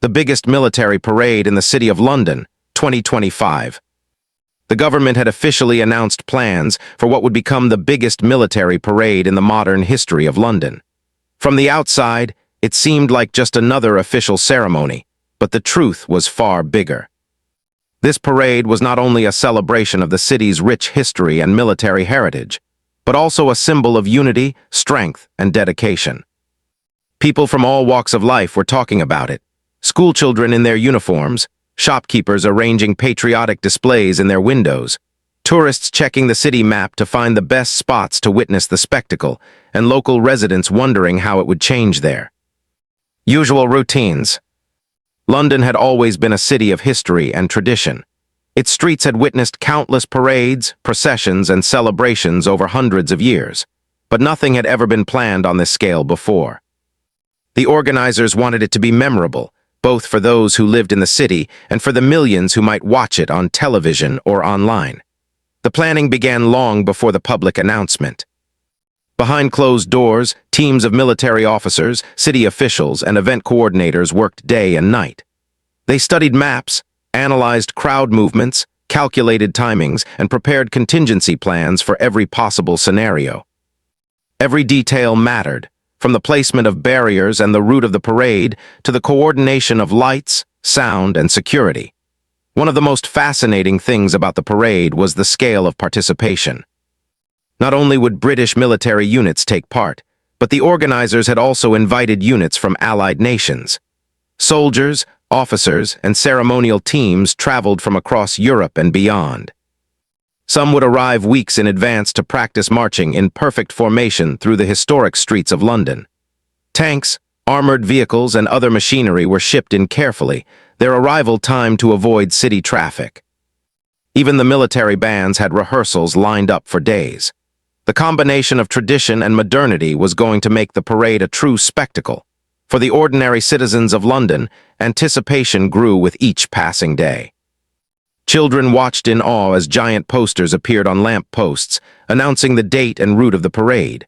the biggest military parade in the City of London, 2025. The government had officially announced plans for what would become the biggest military parade in the modern history of London. From the outside, it seemed like just another official ceremony, but the truth was far bigger. This parade was not only a celebration of the city's rich history and military heritage, but also a symbol of unity, strength, and dedication. People from all walks of life were talking about it. Schoolchildren in their uniforms, shopkeepers arranging patriotic displays in their windows, tourists checking the city map to find the best spots to witness the spectacle, and local residents wondering how it would change there. Usual routines. London had always been a city of history and tradition. Its streets had witnessed countless parades, processions, and celebrations over hundreds of years, but nothing had ever been planned on this scale before. The organizers wanted it to be memorable, both for those who lived in the city and for the millions who might watch it on television or online. The planning began long before the public announcement. Behind closed doors, teams of military officers, city officials, and event coordinators worked day and night. They studied maps, analyzed crowd movements, calculated timings, and prepared contingency plans for every possible scenario. Every detail mattered, from the placement of barriers and the route of the parade to the coordination of lights, sound, and security. One of the most fascinating things about the parade was the scale of participation. Not only would British military units take part, but the organizers had also invited units from allied nations. Soldiers, officers, and ceremonial teams traveled from across Europe and beyond. Some would arrive weeks in advance to practice marching in perfect formation through the historic streets of London. Tanks, armored vehicles, and other machinery were shipped in carefully, their arrival timed to avoid city traffic. Even the military bands had rehearsals lined up for days. The combination of tradition and modernity was going to make the parade a true spectacle. For the ordinary citizens of London, anticipation grew with each passing day. Children watched in awe as giant posters appeared on lamp posts, announcing the date and route of the parade.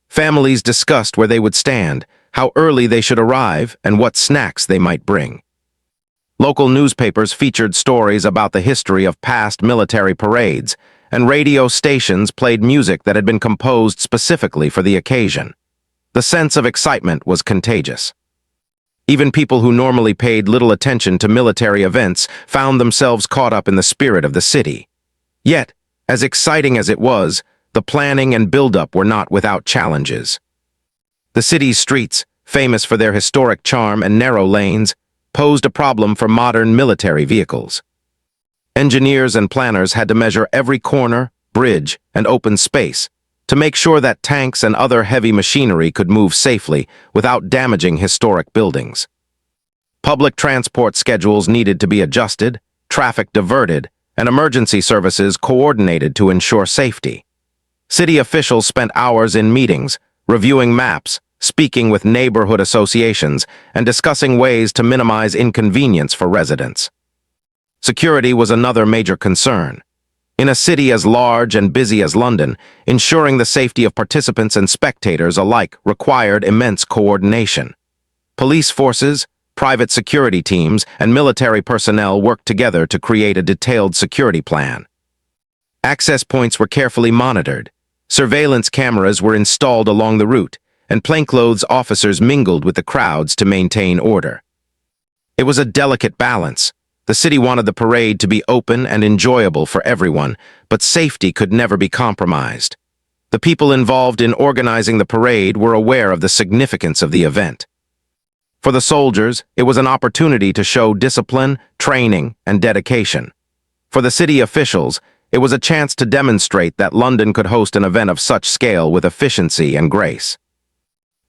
Families discussed where they would stand, how early they should arrive, and what snacks they might bring. Local newspapers featured stories about the history of past military parades, and radio stations played music that had been composed specifically for the occasion. The sense of excitement was contagious. Even people who normally paid little attention to military events found themselves caught up in the spirit of the city. Yet, as exciting as it was, the planning and build-up were not without challenges. The city's streets, famous for their historic charm and narrow lanes, posed a problem for modern military vehicles. Engineers and planners had to measure every corner, bridge, and open space to make sure that tanks and other heavy machinery could move safely without damaging historic buildings. Public transport schedules needed to be adjusted, traffic diverted, and emergency services coordinated to ensure safety. City officials spent hours in meetings, reviewing maps, speaking with neighborhood associations, and discussing ways to minimize inconvenience for residents. Security was another major concern. In a city as large and busy as London, ensuring the safety of participants and spectators alike required immense coordination. Police forces, private security teams, and military personnel worked together to create a detailed security plan. Access points were carefully monitored. Surveillance cameras were installed along the route, and plainclothes officers mingled with the crowds to maintain order. It was a delicate balance. The city wanted the parade to be open and enjoyable for everyone, but safety could never be compromised. The people involved in organizing the parade were aware of the significance of the event. For the soldiers, it was an opportunity to show discipline, training, and dedication. For the city officials, it was a chance to demonstrate that London could host an event of such scale with efficiency and grace.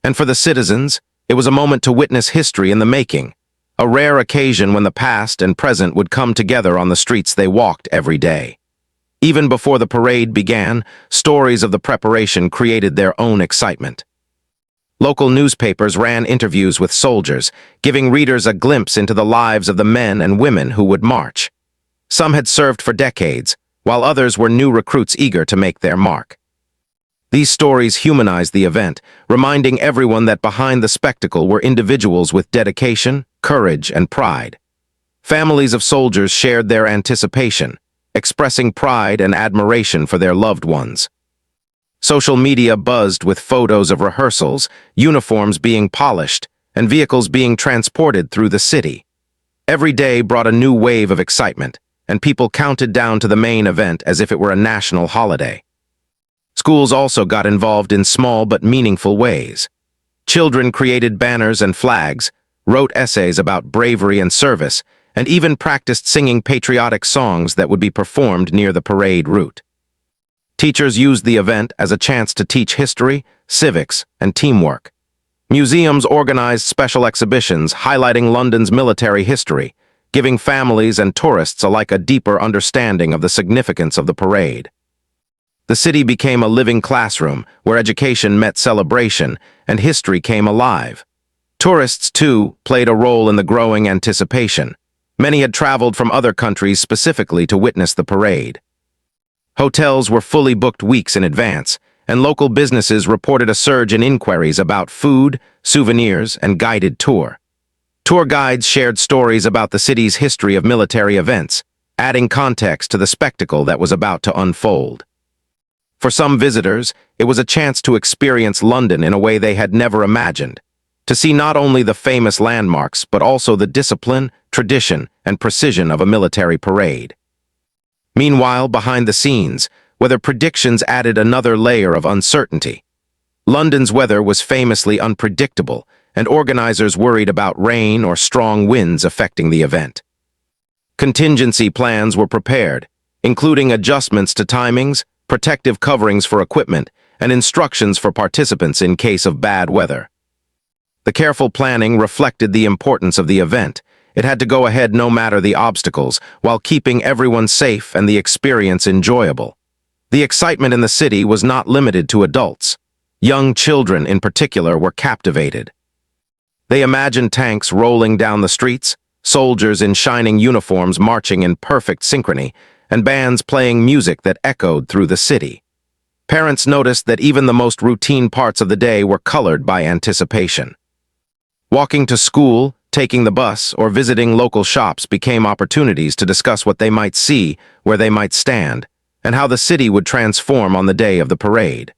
And for the citizens, it was a moment to witness history in the making, a rare occasion when the past and present would come together on the streets they walked every day. Even before the parade began, stories of the preparation created their own excitement. Local newspapers ran interviews with soldiers, giving readers a glimpse into the lives of the men and women who would march. Some had served for decades, while others were new recruits eager to make their mark. These stories humanized the event, reminding everyone that behind the spectacle were individuals with dedication, courage, and pride. Families of soldiers shared their anticipation, expressing pride and admiration for their loved ones. Social media buzzed with photos of rehearsals, uniforms being polished, and vehicles being transported through the city. Every day brought a new wave of excitement, and people counted down to the main event as if it were a national holiday. Schools also got involved in small but meaningful ways. Children created banners and flags, wrote essays about bravery and service, and even practiced singing patriotic songs that would be performed near the parade route. Teachers used the event as a chance to teach history, civics, and teamwork. Museums organized special exhibitions highlighting London's military history, giving families and tourists alike a deeper understanding of the significance of the parade. The city became a living classroom where education met celebration and history came alive. Tourists, too, played a role in the growing anticipation. Many had traveled from other countries specifically to witness the parade. Hotels were fully booked weeks in advance, and local businesses reported a surge in inquiries about food, souvenirs, and guided tour. Tour guides shared stories about the city's history of military events, adding context to the spectacle that was about to unfold. For some visitors, it was a chance to experience London in a way they had never imagined, to see not only the famous landmarks but also the discipline, tradition, and precision of a military parade. Meanwhile, behind the scenes, weather predictions added another layer of uncertainty. London's weather was famously unpredictable, and organizers worried about rain or strong winds affecting the event. Contingency plans were prepared, including adjustments to timings, protective coverings for equipment, and instructions for participants in case of bad weather. The careful planning reflected the importance of the event. It had to go ahead no matter the obstacles, while keeping everyone safe and the experience enjoyable. The excitement in the city was not limited to adults. Young children, in particular, were captivated. They imagined tanks rolling down the streets, soldiers in shining uniforms marching in perfect synchrony, and bands playing music that echoed through the city. Parents noticed that even the most routine parts of the day were colored by anticipation. Walking to school, taking the bus, or visiting local shops became opportunities to discuss what they might see, where they might stand, and how the city would transform on the day of the parade.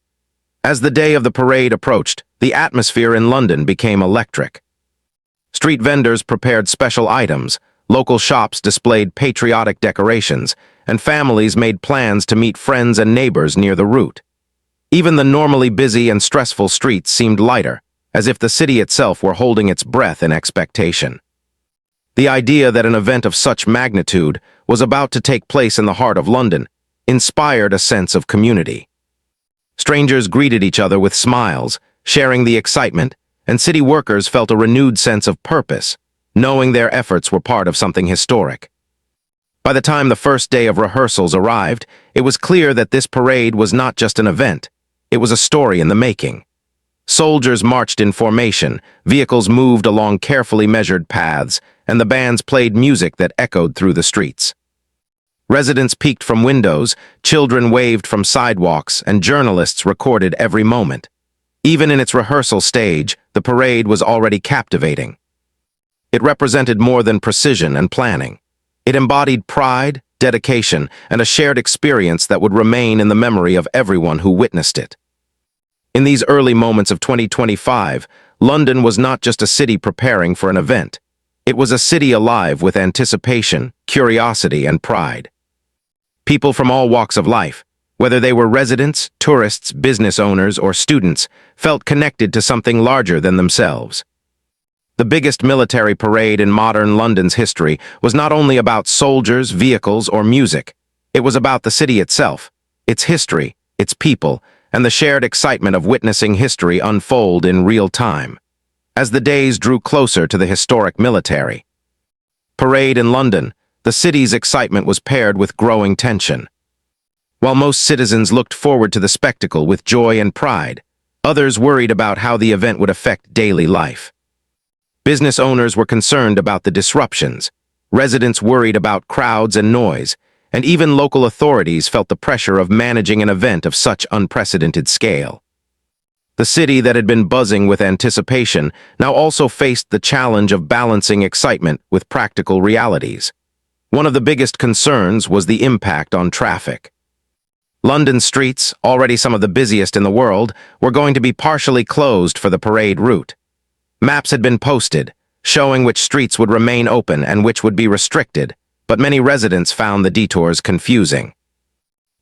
As the day of the parade approached, the atmosphere in London became electric. Street vendors prepared special items, local shops displayed patriotic decorations, and families made plans to meet friends and neighbors near the route. Even the normally busy and stressful streets seemed lighter, as if the city itself were holding its breath in expectation. The idea that an event of such magnitude was about to take place in the heart of London inspired a sense of community. Strangers greeted each other with smiles, sharing the excitement, and city workers felt a renewed sense of purpose, knowing their efforts were part of something historic. By the time the first day of rehearsals arrived, it was clear that this parade was not just an event, it was a story in the making. Soldiers marched in formation, vehicles moved along carefully measured paths, and the bands played music that echoed through the streets. Residents peeked from windows, children waved from sidewalks, and journalists recorded every moment. Even in its rehearsal stage, the parade was already captivating. It represented more than precision and planning. It embodied pride, dedication, and a shared experience that would remain in the memory of everyone who witnessed it. In these early moments of 2025, London was not just a city preparing for an event. It was a city alive with anticipation, curiosity, and pride. People from all walks of life, whether they were residents, tourists, business owners, or students, felt connected to something larger than themselves. The biggest military parade in modern London's history was not only about soldiers, vehicles, or music. It was about the city itself, its history, its people, and the shared excitement of witnessing history unfold in real time. As the days drew closer to the historic military parade in London, the city's excitement was paired with growing tension. While most citizens looked forward to the spectacle with joy and pride, others worried about how the event would affect daily life. Business owners were concerned about the disruptions, residents worried about crowds and noise, and even local authorities felt the pressure of managing an event of such unprecedented scale. The city that had been buzzing with anticipation now also faced the challenge of balancing excitement with practical realities. One of the biggest concerns was the impact on traffic. London streets, already some of the busiest in the world, were going to be partially closed for the parade route. Maps had been posted, showing which streets would remain open and which would be restricted, but many residents found the detours confusing.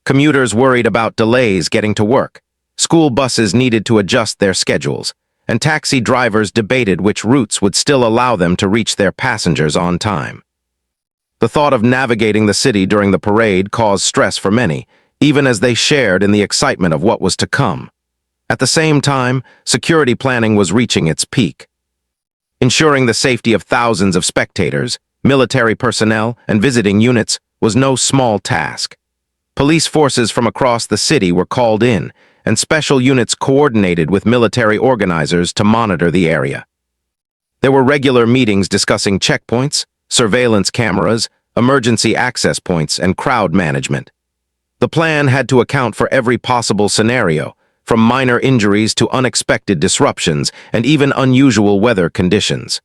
Commuters worried about delays getting to work. School buses needed to adjust their schedules, and taxi drivers debated which routes would still allow them to reach their passengers on time. The thought of navigating the city during the parade caused stress for many, even as they shared in the excitement of what was to come. At the same time, security planning was reaching its peak. Ensuring the safety of thousands of spectators, military personnel, and visiting units was no small task. Police forces from across the city were called in, and special units coordinated with military organizers to monitor the area. There were regular meetings discussing checkpoints, surveillance cameras, emergency access points, and crowd management. The plan had to account for every possible scenario, from minor injuries to unexpected disruptions and even unusual weather conditions.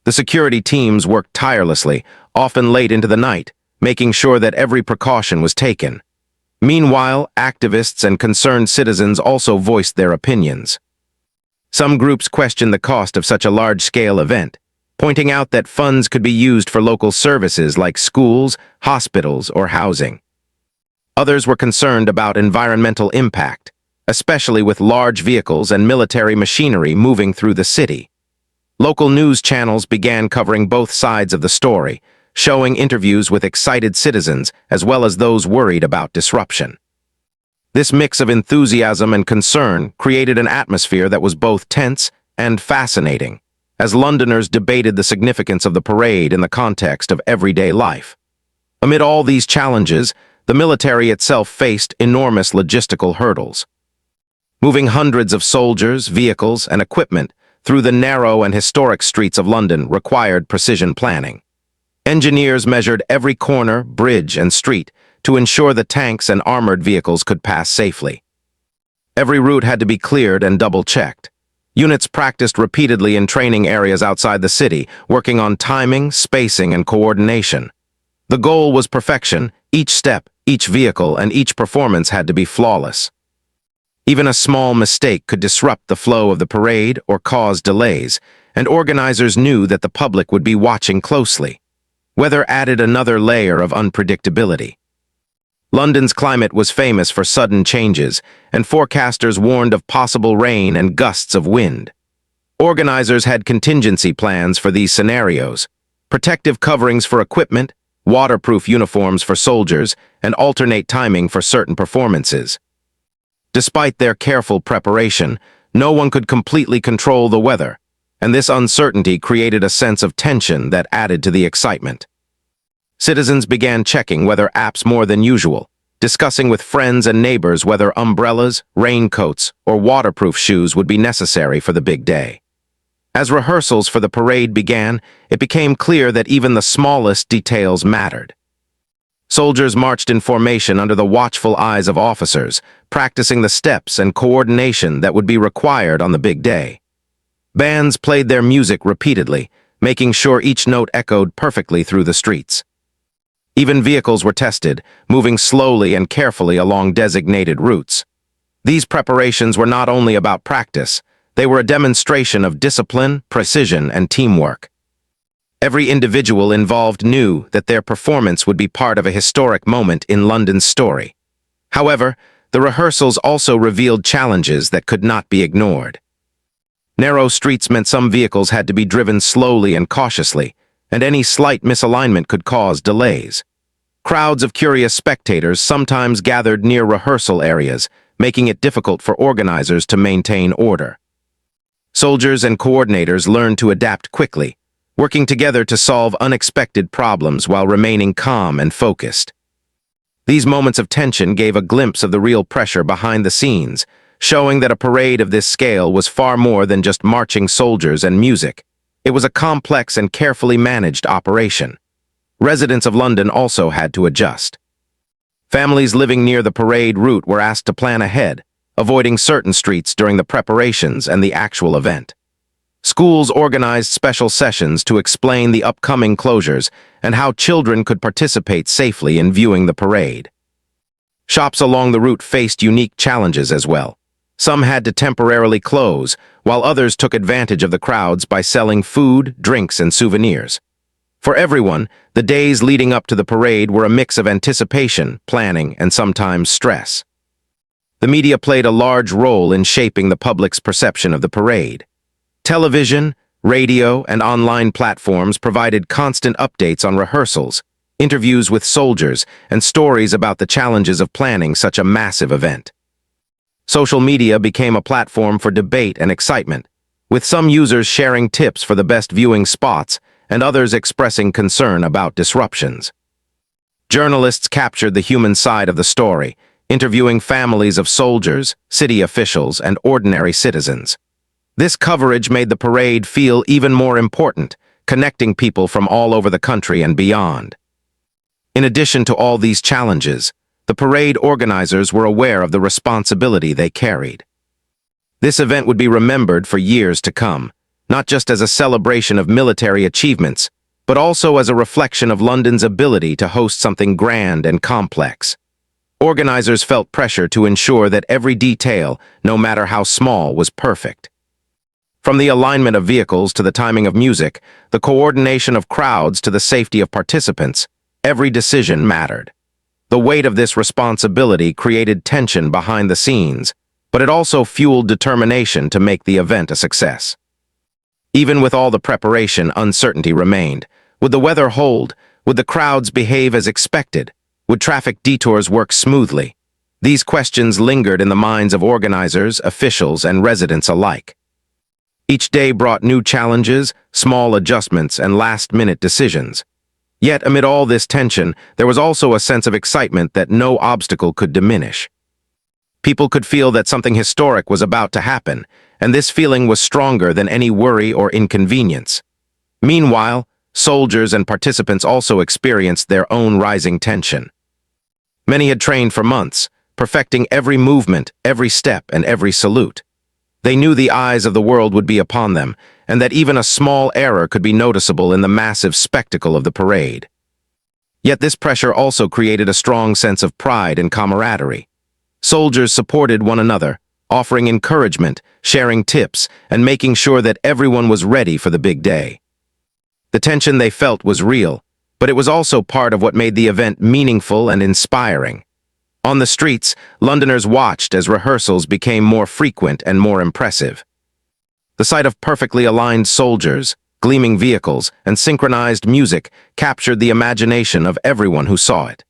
The security teams worked tirelessly, often late into the night, making sure that every precaution was taken. Meanwhile, activists and concerned citizens also voiced their opinions. Some groups questioned the cost of such a large-scale event, pointing out that funds could be used for local services like schools, hospitals, or housing. Others were concerned about environmental impact, especially with large vehicles and military machinery moving through the city. Local news channels began covering both sides of the story, showing interviews with excited citizens as well as those worried about disruption. This mix of enthusiasm and concern created an atmosphere that was both tense and fascinating, as Londoners debated the significance of the parade in the context of everyday life. Amid all these challenges, the military itself faced enormous logistical hurdles. Moving hundreds of soldiers, vehicles, and equipment through the narrow and historic streets of London required precision planning. Engineers measured every corner, bridge, and street to ensure the tanks and armored vehicles could pass safely. Every route had to be cleared and double-checked. Units practiced repeatedly in training areas outside the city, working on timing, spacing, and coordination. The goal was perfection. Each step, each vehicle, and each performance had to be flawless. Even a small mistake could disrupt the flow of the parade or cause delays, and organizers knew that the public would be watching closely. Weather added another layer of unpredictability. London's climate was famous for sudden changes, and forecasters warned of possible rain and gusts of wind. Organizers had contingency plans for these scenarios, protective coverings for equipment, waterproof uniforms for soldiers, and alternate timing for certain performances. Despite their careful preparation, no one could completely control the weather, and this uncertainty created a sense of tension that added to the excitement. Citizens began checking weather apps more than usual, discussing with friends and neighbors whether umbrellas, raincoats, or waterproof shoes would be necessary for the big day. As rehearsals for the parade began, it became clear that even the smallest details mattered. Soldiers marched in formation under the watchful eyes of officers, practicing the steps and coordination that would be required on the big day. Bands played their music repeatedly, making sure each note echoed perfectly through the streets. Even vehicles were tested, moving slowly and carefully along designated routes. These preparations were not only about practice, they were a demonstration of discipline, precision, and teamwork. Every individual involved knew that their performance would be part of a historic moment in London's story. However, the rehearsals also revealed challenges that could not be ignored. Narrow streets meant some vehicles had to be driven slowly and cautiously, and any slight misalignment could cause delays. Crowds of curious spectators sometimes gathered near rehearsal areas, making it difficult for organizers to maintain order. Soldiers and coordinators learned to adapt quickly, working together to solve unexpected problems while remaining calm and focused. These moments of tension gave a glimpse of the real pressure behind the scenes, showing that a parade of this scale was far more than just marching soldiers and music. It was a complex and carefully managed operation. Residents of London also had to adjust. Families living near the parade route were asked to plan ahead, avoiding certain streets during the preparations and the actual event. Schools organized special sessions to explain the upcoming closures and how children could participate safely in viewing the parade. Shops along the route faced unique challenges as well. Some had to temporarily close, while others took advantage of the crowds by selling food, drinks, and souvenirs. For everyone, the days leading up to the parade were a mix of anticipation, planning, and sometimes stress. The media played a large role in shaping the public's perception of the parade. Television, radio, and online platforms provided constant updates on rehearsals, interviews with soldiers, and stories about the challenges of planning such a massive event. Social media became a platform for debate and excitement, with some users sharing tips for the best viewing spots and others expressing concern about disruptions. Journalists captured the human side of the story, interviewing families of soldiers, city officials, and ordinary citizens. This coverage made the parade feel even more important, connecting people from all over the country and beyond. In addition to all these challenges, the parade organizers were aware of the responsibility they carried. This event would be remembered for years to come, not just as a celebration of military achievements, but also as a reflection of London's ability to host something grand and complex. Organizers felt pressure to ensure that every detail, no matter how small, was perfect. From the alignment of vehicles to the timing of music, the coordination of crowds to the safety of participants, every decision mattered. The weight of this responsibility created tension behind the scenes, but it also fueled determination to make the event a success. Even with all the preparation, uncertainty remained. Would the weather hold? Would the crowds behave as expected? Would traffic detours work smoothly? These questions lingered in the minds of organizers, officials, and residents alike. Each day brought new challenges, small adjustments, and last-minute decisions. Yet, amid all this tension, there was also a sense of excitement that no obstacle could diminish. People could feel that something historic was about to happen, and this feeling was stronger than any worry or inconvenience. Meanwhile, soldiers and participants also experienced their own rising tension. Many had trained for months, perfecting every movement, every step, and every salute. They knew the eyes of the world would be upon them, and that even a small error could be noticeable in the massive spectacle of the parade. Yet this pressure also created a strong sense of pride and camaraderie. Soldiers supported one another, offering encouragement, sharing tips, and making sure that everyone was ready for the big day. The tension they felt was real, but it was also part of what made the event meaningful and inspiring. On the streets, Londoners watched as rehearsals became more frequent and more impressive. The sight of perfectly aligned soldiers, gleaming vehicles, and synchronized music captured the imagination of everyone who saw it.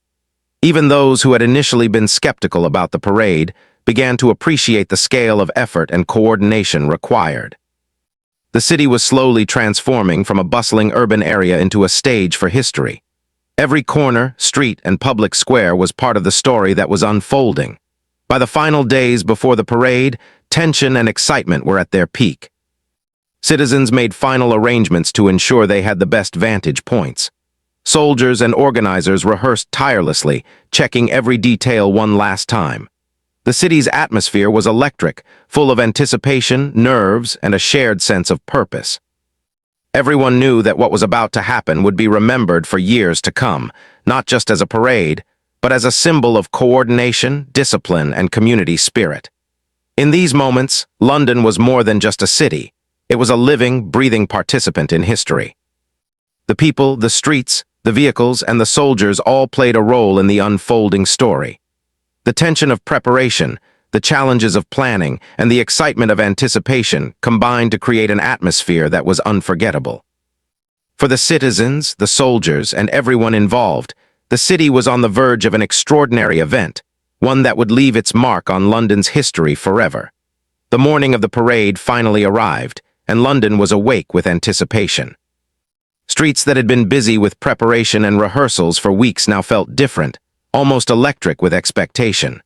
Even those who had initially been skeptical about the parade began to appreciate the scale of effort and coordination required. The city was slowly transforming from a bustling urban area into a stage for history. Every corner, street, and public square was part of the story that was unfolding. By the final days before the parade, tension and excitement were at their peak. Citizens made final arrangements to ensure they had the best vantage points. Soldiers and organizers rehearsed tirelessly, checking every detail one last time. The city's atmosphere was electric, full of anticipation, nerves, and a shared sense of purpose. Everyone knew that what was about to happen would be remembered for years to come, not just as a parade, but as a symbol of coordination, discipline, and community spirit. In these moments, London was more than just a city. It was a living, breathing participant in history. The people, the streets, the vehicles, and the soldiers all played a role in the unfolding story. The tension of preparation, the challenges of planning, and the excitement of anticipation combined to create an atmosphere that was unforgettable. For the citizens, the soldiers, and everyone involved, the city was on the verge of an extraordinary event, one that would leave its mark on London's history forever. The morning of the parade finally arrived, and London was awake with anticipation. Streets that had been busy with preparation and rehearsals for weeks now felt different, almost electric with expectation.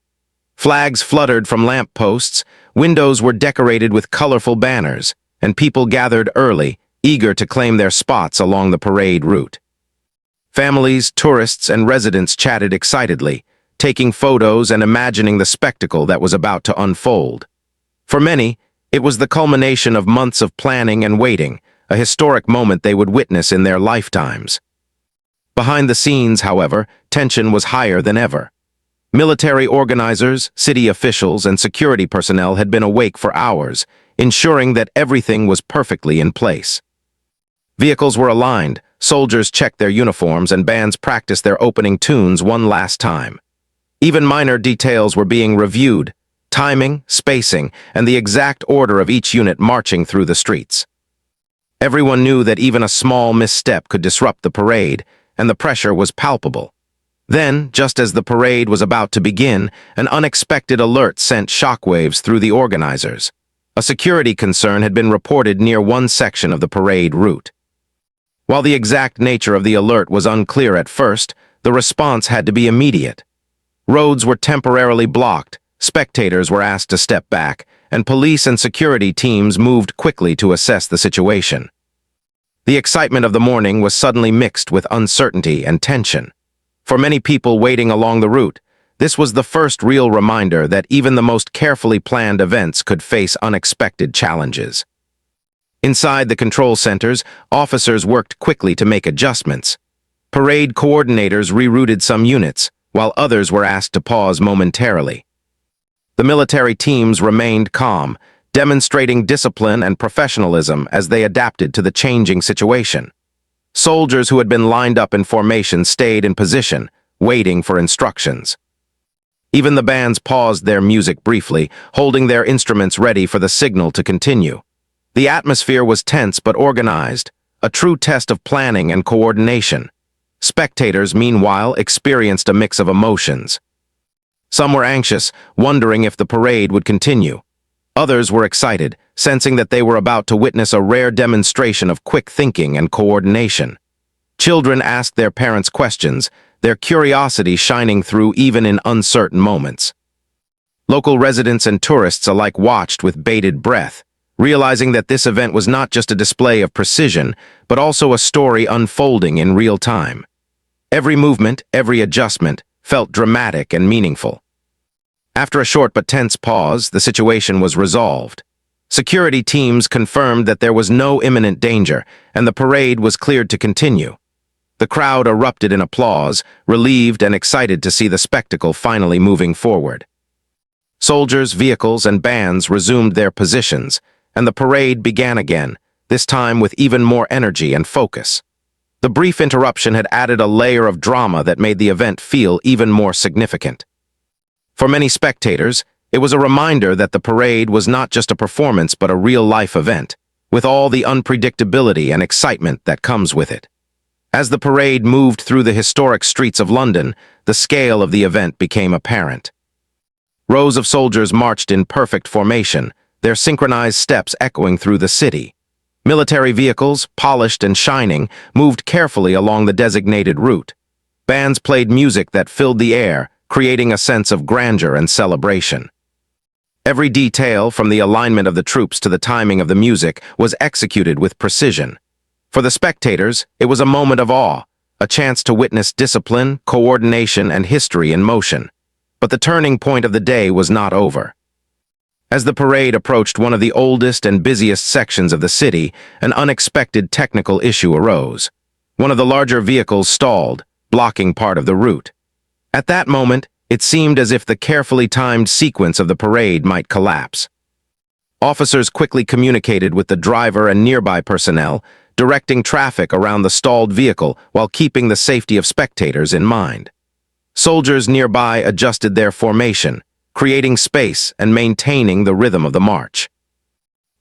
Flags fluttered from lamp posts, windows were decorated with colorful banners, and people gathered early, eager to claim their spots along the parade route. Families, tourists, and residents chatted excitedly, taking photos and imagining the spectacle that was about to unfold. For many, it was the culmination of months of planning and waiting, a historic moment they would witness in their lifetimes. Behind the scenes, however, tension was higher than ever. Military organizers, city officials, and security personnel had been awake for hours, ensuring that everything was perfectly in place. Vehicles were aligned, soldiers checked their uniforms, and bands practiced their opening tunes one last time. Even minor details were being reviewed: timing, spacing, and the exact order of each unit marching through the streets. Everyone knew that even a small misstep could disrupt the parade, and the pressure was palpable. Then, just as the parade was about to begin, an unexpected alert sent shockwaves through the organizers. A security concern had been reported near one section of the parade route. While the exact nature of the alert was unclear at first, the response had to be immediate. Roads were temporarily blocked, spectators were asked to step back, and police and security teams moved quickly to assess the situation. The excitement of the morning was suddenly mixed with uncertainty and tension. For many people waiting along the route, this was the first real reminder that even the most carefully planned events could face unexpected challenges. Inside the control centers, officers worked quickly to make adjustments. Parade coordinators rerouted some units, while others were asked to pause momentarily. The military teams remained calm, demonstrating discipline and professionalism as they adapted to the changing situation. Soldiers who had been lined up in formation stayed in position, waiting for instructions. Even the bands paused their music briefly, holding their instruments ready for the signal to continue. The atmosphere was tense but organized, a true test of planning and coordination. Spectators, meanwhile, experienced a mix of emotions. Some were anxious, wondering if the parade would continue. Others were excited, sensing that they were about to witness a rare demonstration of quick thinking and coordination. Children asked their parents questions, their curiosity shining through even in uncertain moments. Local residents and tourists alike watched with bated breath, realizing that this event was not just a display of precision, but also a story unfolding in real time. Every movement, every adjustment, felt dramatic and meaningful. After a short but tense pause, the situation was resolved. Security teams confirmed that there was no imminent danger, and the parade was cleared to continue. The crowd erupted in applause, relieved and excited to see the spectacle finally moving forward. Soldiers, vehicles, and bands resumed their positions, and the parade began again, this time with even more energy and focus. The brief interruption had added a layer of drama that made the event feel even more significant. For many spectators, it was a reminder that the parade was not just a performance but a real-life event, with all the unpredictability and excitement that comes with it. As the parade moved through the historic streets of London, the scale of the event became apparent. Rows of soldiers marched in perfect formation, their synchronized steps echoing through the city. Military vehicles, polished and shining, moved carefully along the designated route. Bands played music that filled the air, creating a sense of grandeur and celebration. Every detail, from the alignment of the troops to the timing of the music, was executed with precision. For the spectators, it was a moment of awe, a chance to witness discipline, coordination, and history in motion. But the turning point of the day was not over. As the parade approached one of the oldest and busiest sections of the city, an unexpected technical issue arose. One of the larger vehicles stalled, blocking part of the route. At that moment, it seemed as if the carefully timed sequence of the parade might collapse. Officers quickly communicated with the driver and nearby personnel, directing traffic around the stalled vehicle while keeping the safety of spectators in mind. Soldiers nearby adjusted their formation, creating space and maintaining the rhythm of the march.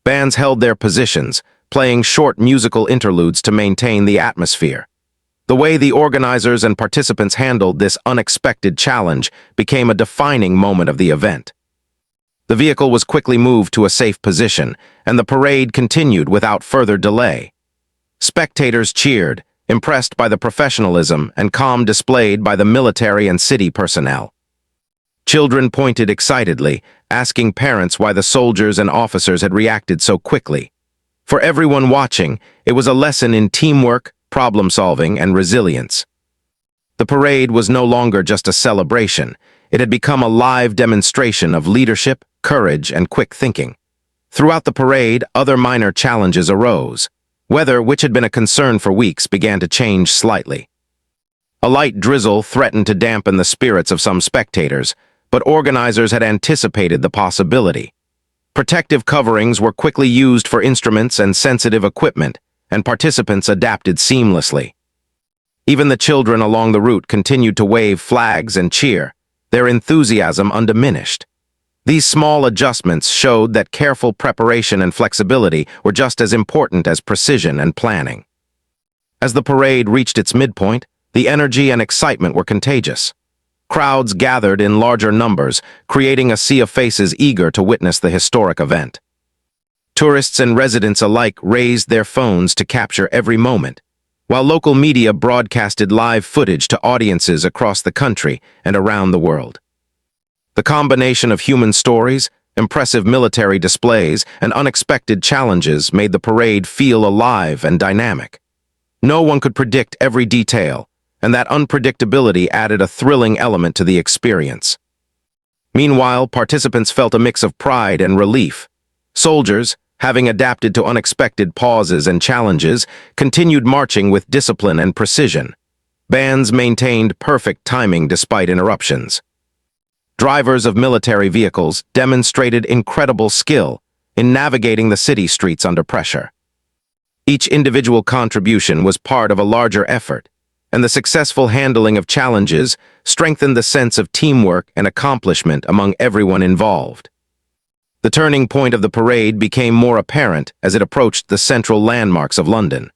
Bands held their positions, playing short musical interludes to maintain the atmosphere. The way the organizers and participants handled this unexpected challenge became a defining moment of the event. The vehicle was quickly moved to a safe position, and the parade continued without further delay. Spectators cheered, impressed by the professionalism and calm displayed by the military and city personnel. Children pointed excitedly, asking parents why the soldiers and officers had reacted so quickly. For everyone watching, it was a lesson in teamwork, problem-solving, and resilience. The parade was no longer just a celebration. It had become a live demonstration of leadership, courage, and quick thinking. Throughout the parade, other minor challenges arose. Weather, which had been a concern for weeks, began to change slightly. A light drizzle threatened to dampen the spirits of some spectators, but organizers had anticipated the possibility. Protective coverings were quickly used for instruments and sensitive equipment, and participants adapted seamlessly. Even the children along the route continued to wave flags and cheer, their enthusiasm undiminished. These small adjustments showed that careful preparation and flexibility were just as important as precision and planning. As the parade reached its midpoint, the energy and excitement were contagious. Crowds gathered in larger numbers, creating a sea of faces eager to witness the historic event. Tourists and residents alike raised their phones to capture every moment, while local media broadcasted live footage to audiences across the country and around the world. The combination of human stories, impressive military displays, and unexpected challenges made the parade feel alive and dynamic. No one could predict every detail, and that unpredictability added a thrilling element to the experience. Meanwhile, participants felt a mix of pride and relief. Soldiers, having adapted to unexpected pauses and challenges, continued marching with discipline and precision. Bands maintained perfect timing despite interruptions. Drivers of military vehicles demonstrated incredible skill in navigating the city streets under pressure. Each individual contribution was part of a larger effort, and the successful handling of challenges strengthened the sense of teamwork and accomplishment among everyone involved. The turning point of the parade became more apparent as it approached the central landmarks of London.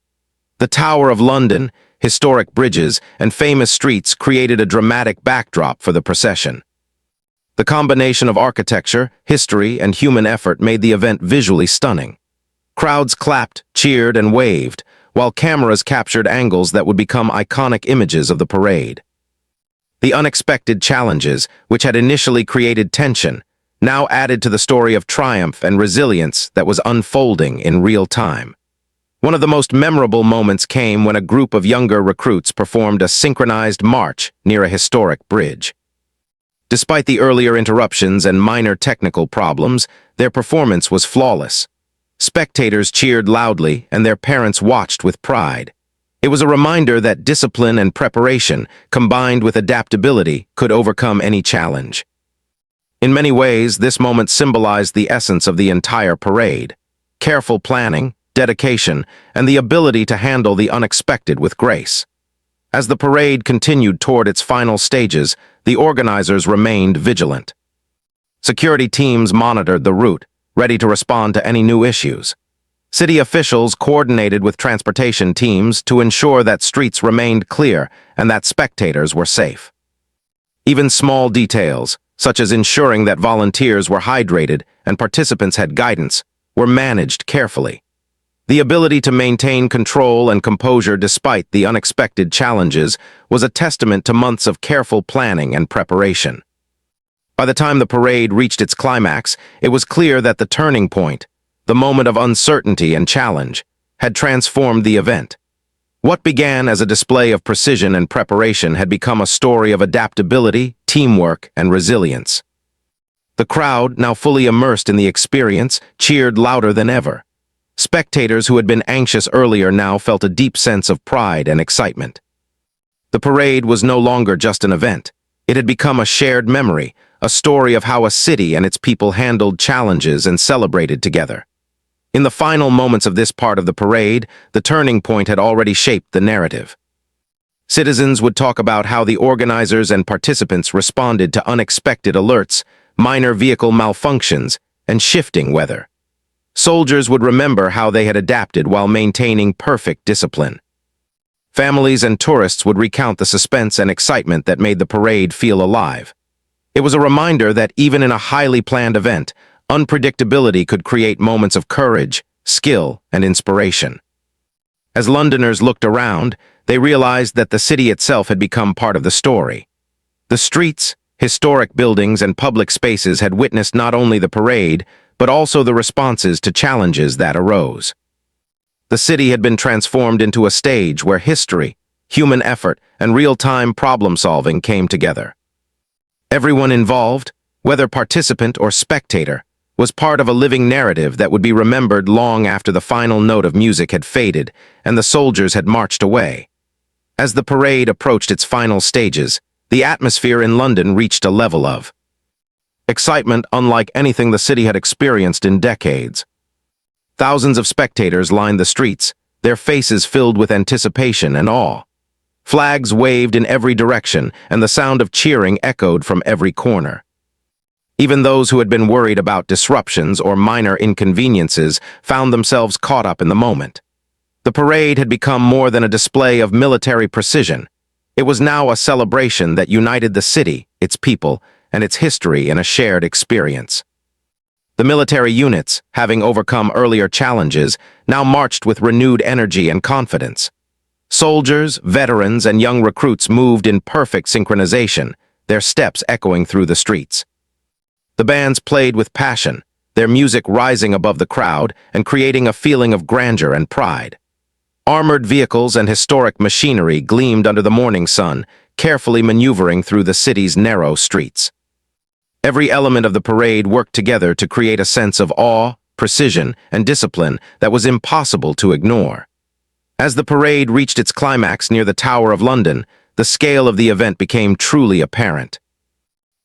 The Tower of London, historic bridges, and famous streets created a dramatic backdrop for the procession. The combination of architecture, history, and human effort made the event visually stunning. Crowds clapped, cheered, and waved, while cameras captured angles that would become iconic images of the parade. The unexpected challenges, which had initially created tension, now added to the story of triumph and resilience that was unfolding in real time. One of the most memorable moments came when a group of younger recruits performed a synchronized march near a historic bridge. Despite the earlier interruptions and minor technical problems, their performance was flawless. Spectators cheered loudly, and their parents watched with pride. It was a reminder that discipline and preparation, combined with adaptability, could overcome any challenge. In many ways, this moment symbolized the essence of the entire parade: careful planning, dedication, and the ability to handle the unexpected with grace. As the parade continued toward its final stages, the organizers remained vigilant. Security teams monitored the route, ready to respond to any new issues. City officials coordinated with transportation teams to ensure that streets remained clear and that spectators were safe. Even small details, such as ensuring that volunteers were hydrated and participants had guidance, were managed carefully. The ability to maintain control and composure despite the unexpected challenges was a testament to months of careful planning and preparation. By the time the parade reached its climax, it was clear that the turning point, the moment of uncertainty and challenge, had transformed the event. What began as a display of precision and preparation had become a story of adaptability, teamwork, and resilience. The crowd, now fully immersed in the experience, cheered louder than ever. Spectators who had been anxious earlier now felt a deep sense of pride and excitement. The parade was no longer just an event. It had become a shared memory, a story of how a city and its people handled challenges and celebrated together. In the final moments of this part of the parade, the turning point had already shaped the narrative. Citizens would talk about how the organizers and participants responded to unexpected alerts, minor vehicle malfunctions, and shifting weather. Soldiers would remember how they had adapted while maintaining perfect discipline. Families and tourists would recount the suspense and excitement that made the parade feel alive. It was a reminder that even in a highly planned event, unpredictability could create moments of courage, skill, and inspiration. As Londoners looked around, they realized that the city itself had become part of the story. The streets, historic buildings, and public spaces had witnessed not only the parade, but also the responses to challenges that arose. The city had been transformed into a stage where history, human effort, and real-time problem-solving came together. Everyone involved, whether participant or spectator, was part of a living narrative that would be remembered long after the final note of music had faded and the soldiers had marched away. As the parade approached its final stages, the atmosphere in London reached a level of excitement unlike anything the city had experienced in decades. Thousands of spectators lined the streets, their faces filled with anticipation and awe. Flags waved in every direction, and the sound of cheering echoed from every corner. Even those who had been worried about disruptions or minor inconveniences found themselves caught up in the moment. The parade had become more than a display of military precision. It was now a celebration that united the city, its people, and its history in a shared experience. The military units, having overcome earlier challenges, now marched with renewed energy and confidence. Soldiers, veterans, and young recruits moved in perfect synchronization, their steps echoing through the streets. The bands played with passion, their music rising above the crowd and creating a feeling of grandeur and pride. Armored vehicles and historic machinery gleamed under the morning sun, carefully maneuvering through the city's narrow streets. Every element of the parade worked together to create a sense of awe, precision, and discipline that was impossible to ignore. As the parade reached its climax near the Tower of London, the scale of the event became truly apparent.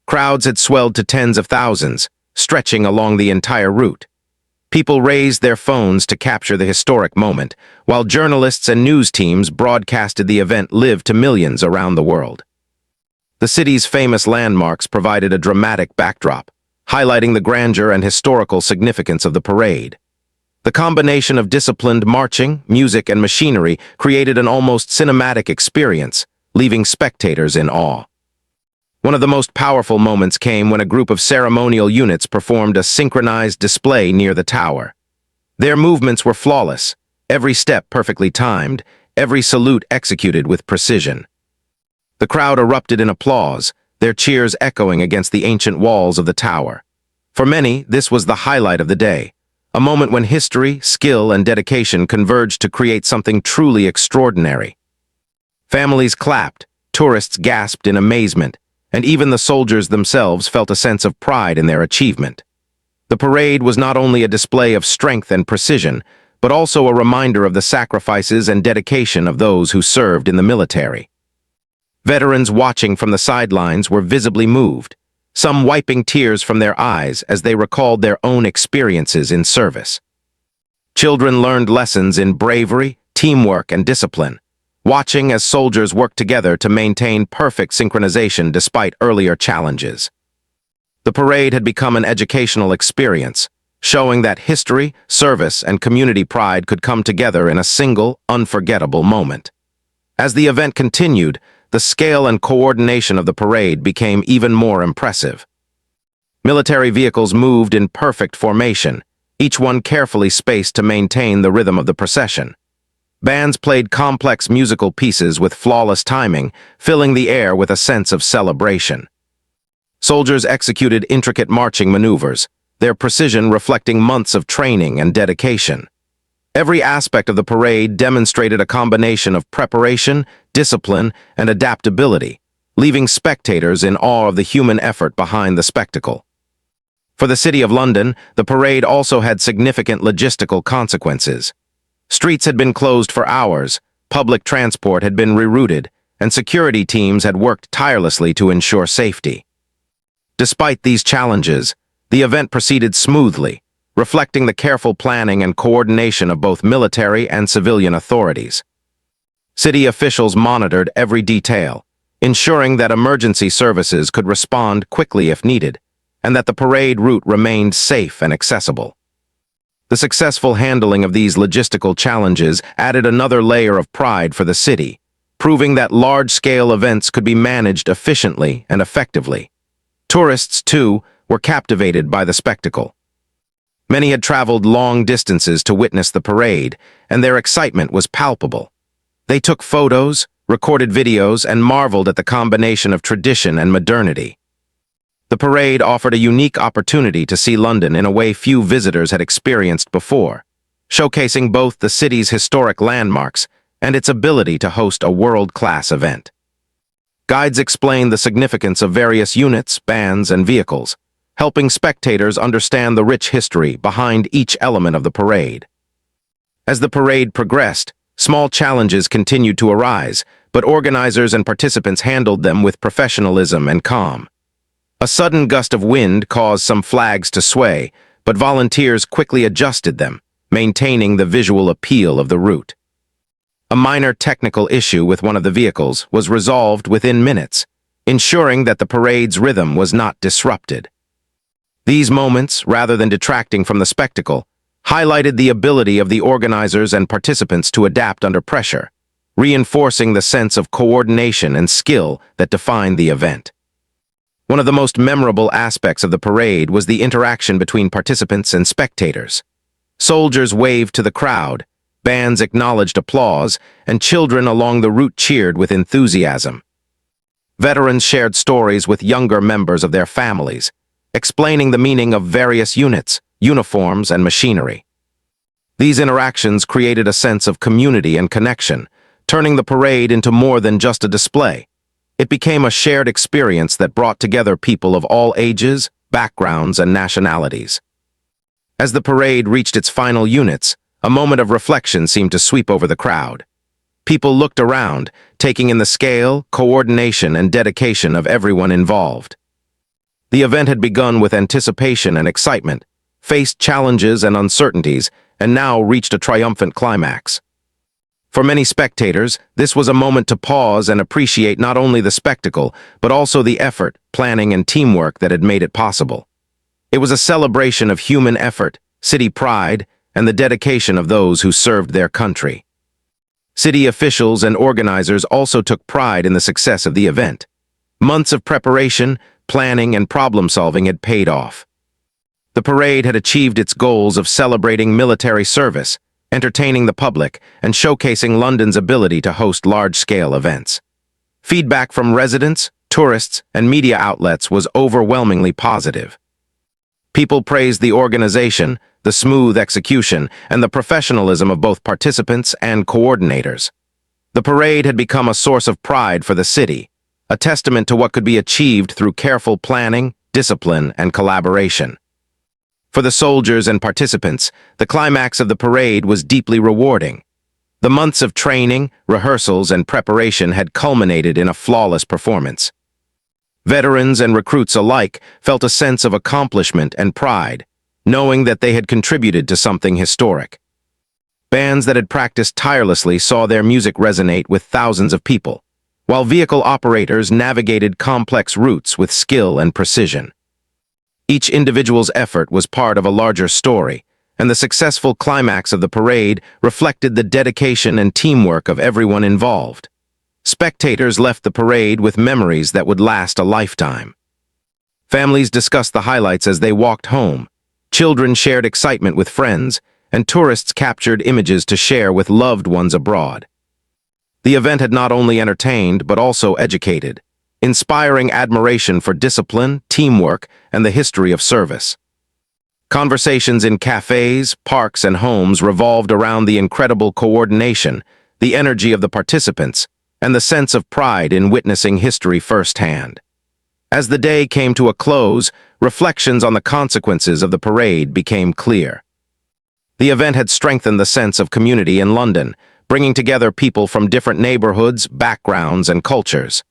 Crowds had swelled to tens of thousands, stretching along the entire route. People raised their phones to capture the historic moment, while journalists and news teams broadcasted the event live to millions around the world. The city's famous landmarks provided a dramatic backdrop, highlighting the grandeur and historical significance of the parade. The combination of disciplined marching, music, and machinery created an almost cinematic experience, leaving spectators in awe. One of the most powerful moments came when a group of ceremonial units performed a synchronized display near the tower. Their movements were flawless, every step perfectly timed, every salute executed with precision. The crowd erupted in applause, their cheers echoing against the ancient walls of the tower. For many, this was the highlight of the day, a moment when history, skill, and dedication converged to create something truly extraordinary. Families clapped, tourists gasped in amazement, and even the soldiers themselves felt a sense of pride in their achievement. The parade was not only a display of strength and precision, but also a reminder of the sacrifices and dedication of those who served in the military. Veterans watching from the sidelines were visibly moved, some wiping tears from their eyes as they recalled their own experiences in service. Children learned lessons in bravery, teamwork, and discipline, watching as soldiers worked together to maintain perfect synchronization despite earlier challenges. The parade had become an educational experience, showing that history, service, and community pride could come together in a single, unforgettable moment. As the event continued, the scale and coordination of the parade became even more impressive. Military vehicles moved in perfect formation, each one carefully spaced to maintain the rhythm of the procession. Bands played complex musical pieces with flawless timing, filling the air with a sense of celebration. Soldiers executed intricate marching maneuvers, their precision reflecting months of training and dedication. Every aspect of the parade demonstrated a combination of preparation, discipline, and adaptability, leaving spectators in awe of the human effort behind the spectacle. For the City of London, the parade also had significant logistical consequences. Streets had been closed for hours, public transport had been rerouted, and security teams had worked tirelessly to ensure safety. Despite these challenges, the event proceeded smoothly, reflecting the careful planning and coordination of both military and civilian authorities. City officials monitored every detail, ensuring that emergency services could respond quickly if needed, and that the parade route remained safe and accessible. The successful handling of these logistical challenges added another layer of pride for the city, proving that large-scale events could be managed efficiently and effectively. Tourists, too, were captivated by the spectacle. Many had traveled long distances to witness the parade, and their excitement was palpable. They took photos, recorded videos, and marveled at the combination of tradition and modernity. The parade offered a unique opportunity to see London in a way few visitors had experienced before, showcasing both the city's historic landmarks and its ability to host a world-class event. Guides explain the significance of various units, bands, and vehicles, helping spectators understand the rich history behind each element of the parade. As the parade progressed, small challenges continued to arise, but organizers and participants handled them with professionalism and calm. A sudden gust of wind caused some flags to sway, but volunteers quickly adjusted them, maintaining the visual appeal of the route. A minor technical issue with one of the vehicles was resolved within minutes, ensuring that the parade's rhythm was not disrupted. These moments, rather than detracting from the spectacle, highlighted the ability of the organizers and participants to adapt under pressure, reinforcing the sense of coordination and skill that defined the event. One of the most memorable aspects of the parade was the interaction between participants and spectators. Soldiers waved to the crowd, bands acknowledged applause, and children along the route cheered with enthusiasm. Veterans shared stories with younger members of their families, explaining the meaning of various units, uniforms, and machinery. These interactions created a sense of community and connection, turning the parade into more than just a display. It became a shared experience that brought together people of all ages, backgrounds, and nationalities. As the parade reached its final units, a moment of reflection seemed to sweep over the crowd. People looked around, taking in the scale, coordination, and dedication of everyone involved. The event had begun with anticipation and excitement, faced challenges and uncertainties, and now reached a triumphant climax. For many spectators, this was a moment to pause and appreciate not only the spectacle, but also the effort, planning, and teamwork that had made it possible. It was a celebration of human effort, city pride, and the dedication of those who served their country. City officials and organizers also took pride in the success of the event. Months of preparation, planning, and problem-solving had paid off. The parade had achieved its goals of celebrating military service, entertaining the public, and showcasing London's ability to host large-scale events. Feedback from residents, tourists, and media outlets was overwhelmingly positive. People praised the organization, the smooth execution, and the professionalism of both participants and coordinators. The parade had become a source of pride for the city, a testament to what could be achieved through careful planning, discipline, and collaboration. For the soldiers and participants, the climax of the parade was deeply rewarding. The months of training, rehearsals, and preparation had culminated in a flawless performance. Veterans and recruits alike felt a sense of accomplishment and pride, knowing that they had contributed to something historic. Bands that had practiced tirelessly saw their music resonate with thousands of people, while vehicle operators navigated complex routes with skill and precision. Each individual's effort was part of a larger story, and the successful climax of the parade reflected the dedication and teamwork of everyone involved. Spectators left the parade with memories that would last a lifetime. Families discussed the highlights as they walked home. Children shared excitement with friends, and tourists captured images to share with loved ones abroad. The event had not only entertained but also educated, inspiring admiration for discipline, teamwork, and the history of service. Conversations in cafes, parks, and homes revolved around the incredible coordination, the energy of the participants, and the sense of pride in witnessing history firsthand. As the day came to a close, reflections on the consequences of the parade became clear. The event had strengthened the sense of community in London, bringing together people from different neighborhoods, backgrounds, and cultures.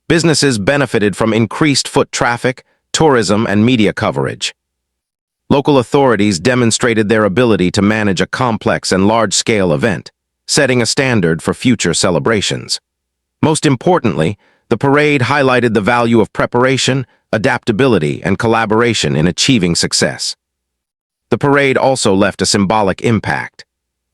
Businesses benefited from increased foot traffic, tourism, and media coverage. Local authorities demonstrated their ability to manage a complex and large-scale event, setting a standard for future celebrations. Most importantly, the parade highlighted the value of preparation, adaptability, and collaboration in achieving success. The parade also left a symbolic impact.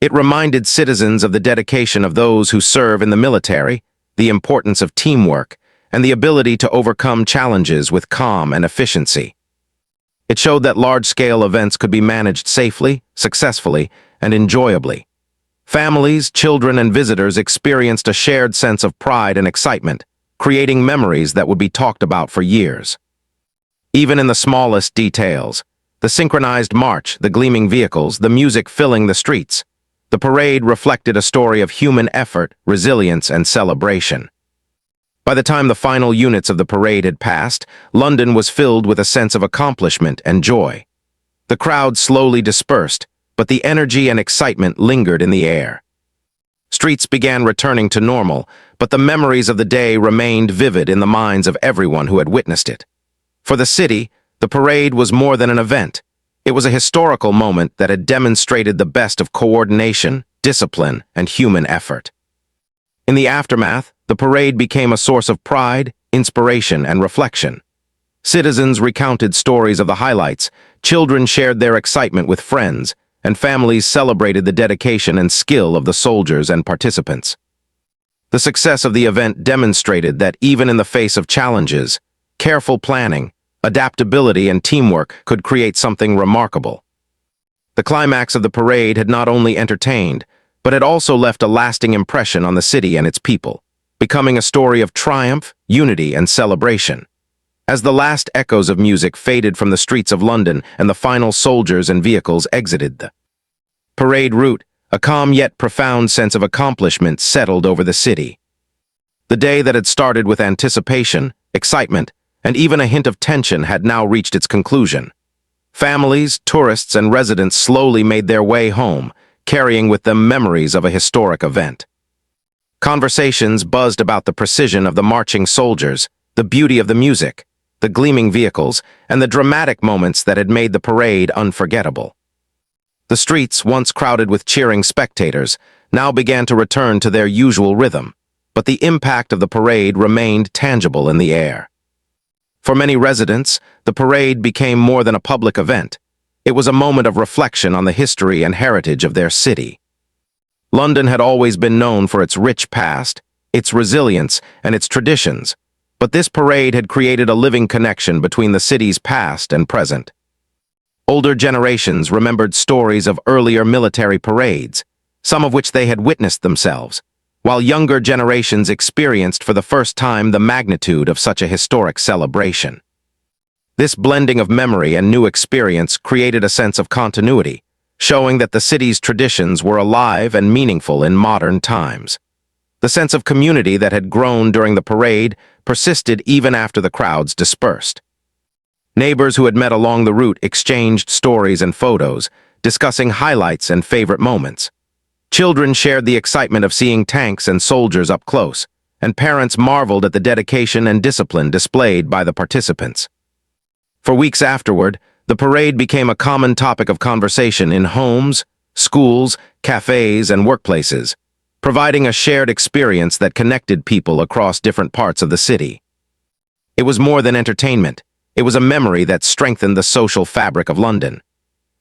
It reminded citizens of the dedication of those who serve in the military, the importance of teamwork, and the ability to overcome challenges with calm and efficiency. It showed that large-scale events could be managed safely, successfully, and enjoyably. Families, children, and visitors experienced a shared sense of pride and excitement, creating memories that would be talked about for years. Even in the smallest details, the synchronized march, the gleaming vehicles, the music filling the streets, The parade reflected a story of human effort, resilience, and celebration. By the time the final units of the parade had passed, London was filled with a sense of accomplishment and joy. The crowd slowly dispersed, but the energy and excitement lingered in the air. Streets began returning to normal, but the memories of the day remained vivid in the minds of everyone who had witnessed it. For the city, the parade was more than an event. It was a historical moment that had demonstrated the best of coordination, discipline, and human effort. In the aftermath, the parade became a source of pride, inspiration, and reflection. Citizens recounted stories of the highlights, children shared their excitement with friends, and families celebrated the dedication and skill of the soldiers and participants. The success of the event demonstrated that even in the face of challenges, careful planning, adaptability, and teamwork could create something remarkable. The climax of the parade had not only entertained, but had also left a lasting impression on the city and its people, becoming a story of triumph, unity, and celebration. As the last echoes of music faded from the streets of London and the final soldiers and vehicles exited the parade route, a calm yet profound sense of accomplishment settled over the city. The day that had started with anticipation, excitement, and even a hint of tension had now reached its conclusion. Families, tourists, and residents slowly made their way home, carrying with them memories of a historic event. Conversations buzzed about the precision of the marching soldiers, the beauty of the music, the gleaming vehicles, and the dramatic moments that had made the parade unforgettable. The streets, once crowded with cheering spectators, now began to return to their usual rhythm, but the impact of the parade remained tangible in the air. For many residents, the parade became more than a public event. It was a moment of reflection on the history and heritage of their city. London had always been known for its rich past, its resilience, and its traditions, but this parade had created a living connection between the city's past and present. Older generations remembered stories of earlier military parades, some of which they had witnessed themselves, while younger generations experienced for the first time the magnitude of such a historic celebration. This blending of memory and new experience created a sense of continuity, showing that the city's traditions were alive and meaningful in modern times. The sense of community that had grown during the parade persisted even after the crowds dispersed. Neighbors who had met along the route exchanged stories and photos, discussing highlights and favorite moments. Children shared the excitement of seeing tanks and soldiers up close, and parents marveled at the dedication and discipline displayed by the participants. For weeks afterward, the parade became a common topic of conversation in homes, schools, cafes, and workplaces, providing a shared experience that connected people across different parts of the city. It was more than entertainment. It was a memory that strengthened the social fabric of London.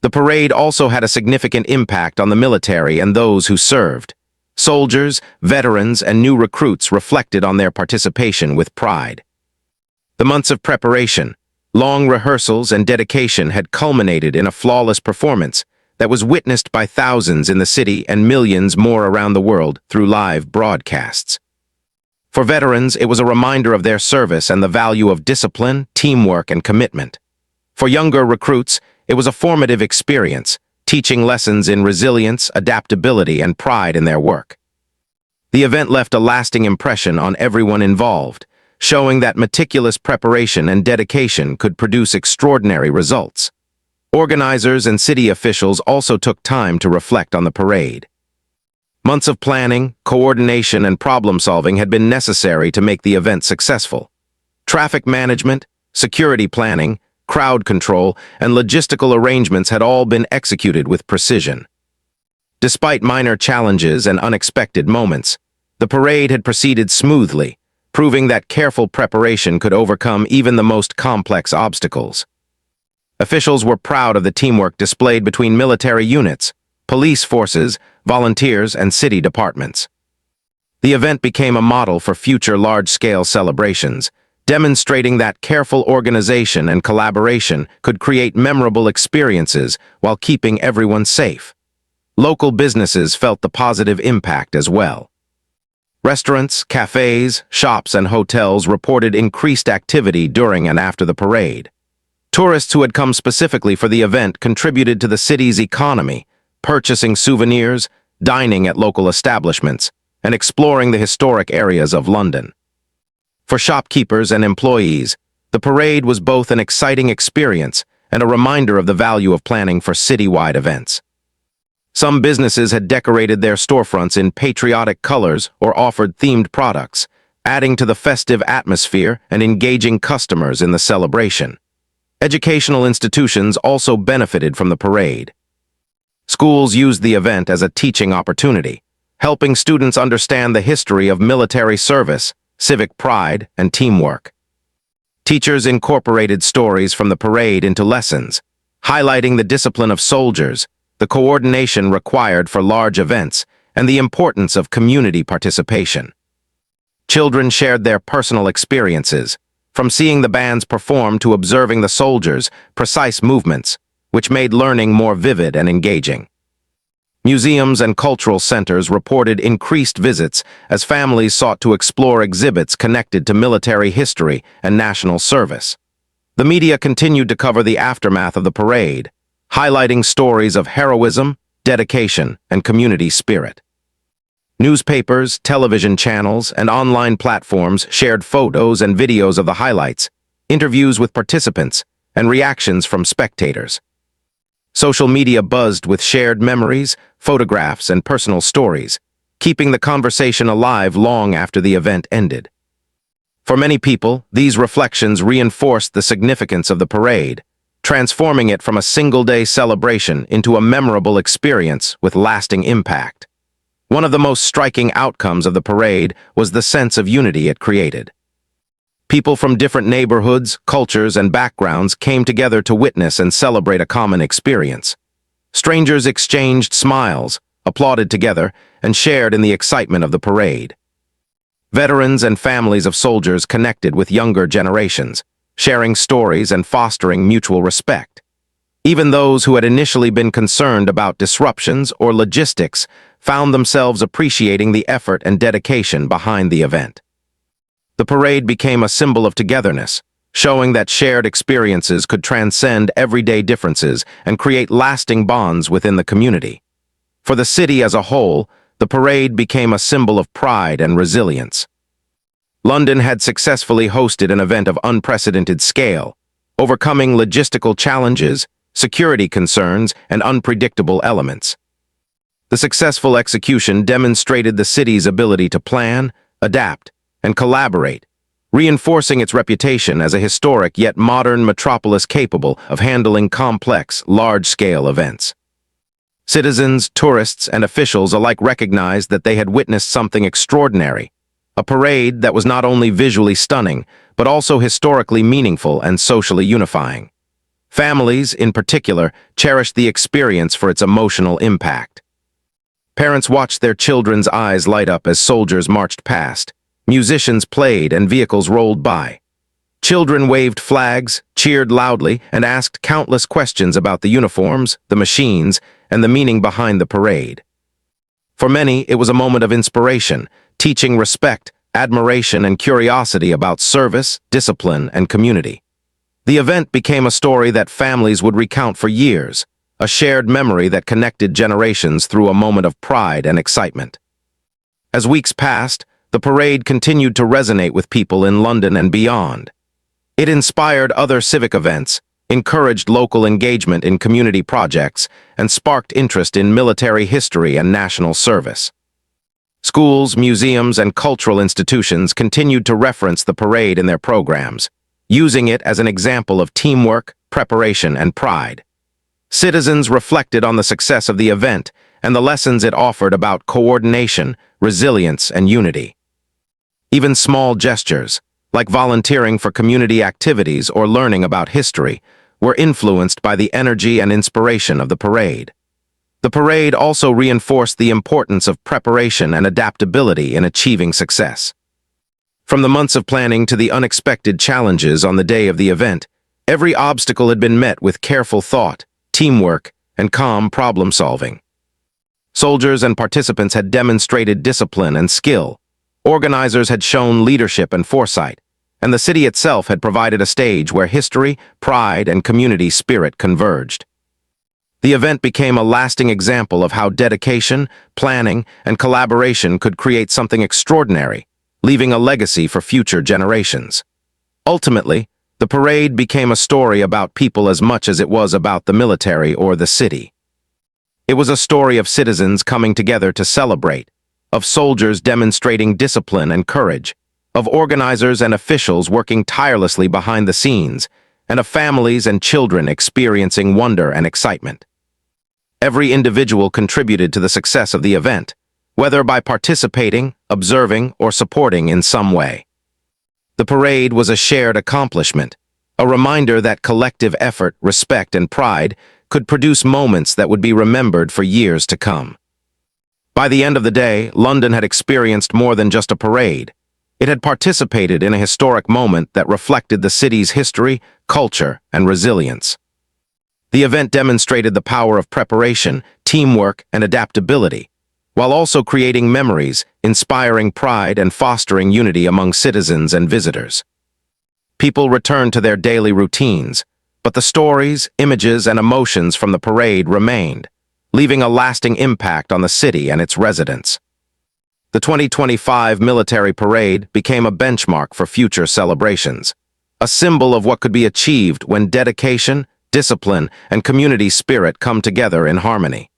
The parade also had a significant impact on the military and those who served. Soldiers, veterans, and new recruits reflected on their participation with pride. The months of preparation, long rehearsals, and dedication had culminated in a flawless performance that was witnessed by thousands in the city and millions more around the world through live broadcasts. For veterans, it was a reminder of their service and the value of discipline, teamwork, and commitment. For younger recruits, it was a formative experience, teaching lessons in resilience, adaptability, and pride in their work. The event left a lasting impression on everyone involved, showing that meticulous preparation and dedication could produce extraordinary results. Organizers and city officials also took time to reflect on the parade. Months of planning, coordination, and problem-solving had been necessary to make the event successful. Traffic management, security planning, crowd control, and logistical arrangements had all been executed with precision. Despite minor challenges and unexpected moments, the parade had proceeded smoothly, proving that careful preparation could overcome even the most complex obstacles. Officials were proud of the teamwork displayed between military units, police forces, volunteers, and city departments. The event became a model for future large-scale celebrations, demonstrating that careful organization and collaboration could create memorable experiences while keeping everyone safe. Local businesses felt the positive impact as well. Restaurants, cafes, shops, and hotels reported increased activity during and after the parade. Tourists who had come specifically for the event contributed to the city's economy, purchasing souvenirs, dining at local establishments, and exploring the historic areas of London. For shopkeepers and employees, the parade was both an exciting experience and a reminder of the value of planning for citywide events. Some businesses had decorated their storefronts in patriotic colors or offered themed products, adding to the festive atmosphere and engaging customers in the celebration. Educational institutions also benefited from the parade. Schools used the event as a teaching opportunity, helping students understand the history of military service, civic pride, and teamwork. Teachers incorporated stories from the parade into lessons, highlighting the discipline of soldiers, the coordination required for large events, and the importance of community participation. Children shared their personal experiences, from seeing the bands perform to observing the soldiers' precise movements, which made learning more vivid and engaging. Museums and cultural centers reported increased visits as families sought to explore exhibits connected to military history and national service. The media continued to cover the aftermath of the parade, highlighting stories of heroism, dedication, and community spirit. Newspapers, television channels, and online platforms shared photos and videos of the highlights, interviews with participants, and reactions from spectators. Social media buzzed with shared memories, photographs, and personal stories, keeping the conversation alive long after the event ended. For many people, these reflections reinforced the significance of the parade, transforming it from a single-day celebration into a memorable experience with lasting impact. One of the most striking outcomes of the parade was the sense of unity it created. People from different neighborhoods, cultures, and backgrounds came together to witness and celebrate a common experience. Strangers exchanged smiles, applauded together, and shared in the excitement of the parade. Veterans and families of soldiers connected with younger generations, sharing stories and fostering mutual respect. Even those who had initially been concerned about disruptions or logistics found themselves appreciating the effort and dedication behind the event. The parade became a symbol of togetherness, showing that shared experiences could transcend everyday differences and create lasting bonds within the community. For the city as a whole, the parade became a symbol of pride and resilience. London had successfully hosted an event of unprecedented scale, overcoming logistical challenges, security concerns, and unpredictable elements. The successful execution demonstrated the city's ability to plan, adapt, and collaborate, reinforcing its reputation as a historic yet modern metropolis capable of handling complex, large-scale events. Citizens, tourists, and officials alike recognized that they had witnessed something extraordinary, a parade that was not only visually stunning, but also historically meaningful and socially unifying. Families, in particular, cherished the experience for its emotional impact. Parents watched their children's eyes light up as soldiers marched past, musicians played, and vehicles rolled by. Children waved flags, cheered loudly, and asked countless questions about the uniforms, the machines, and the meaning behind the parade. For many, it was a moment of inspiration, teaching respect, admiration, and curiosity about service, discipline, and community. The event became a story that families would recount for years, a shared memory that connected generations through a moment of pride and excitement. As weeks passed, the parade continued to resonate with people in London and beyond. It inspired other civic events, encouraged local engagement in community projects, and sparked interest in military history and national service. Schools, museums, and cultural institutions continued to reference the parade in their programs, using it as an example of teamwork, preparation, and pride. Citizens reflected on the success of the event and the lessons it offered about coordination, resilience, and unity. Even small gestures, like volunteering for community activities or learning about history, were influenced by the energy and inspiration of the parade. The parade also reinforced the importance of preparation and adaptability in achieving success. From the months of planning to the unexpected challenges on the day of the event, every obstacle had been met with careful thought, teamwork, and calm problem-solving. Soldiers and participants had demonstrated discipline and skill. Organizers had shown leadership and foresight, and the city itself had provided a stage where history, pride, and community spirit converged. The event became a lasting example of how dedication, planning, and collaboration could create something extraordinary, leaving a legacy for future generations. Ultimately, the parade became a story about people as much as it was about the military or the city. It was a story of citizens coming together to celebrate, of soldiers demonstrating discipline and courage, of organizers and officials working tirelessly behind the scenes, and of families and children experiencing wonder and excitement. Every individual contributed to the success of the event, whether by participating, observing, or supporting in some way. The parade was a shared accomplishment, a reminder that collective effort, respect, and pride could produce moments that would be remembered for years to come. By the end of the day, London had experienced more than just a parade. It had participated in a historic moment that reflected the city's history, culture, and resilience. The event demonstrated the power of preparation, teamwork, and adaptability, while also creating memories, inspiring pride, and fostering unity among citizens and visitors. People returned to their daily routines, but the stories, images, and emotions from the parade remained, leaving a lasting impact on the city and its residents. The 2025 military parade became a benchmark for future celebrations, a symbol of what could be achieved when dedication, discipline, and community spirit come together in harmony.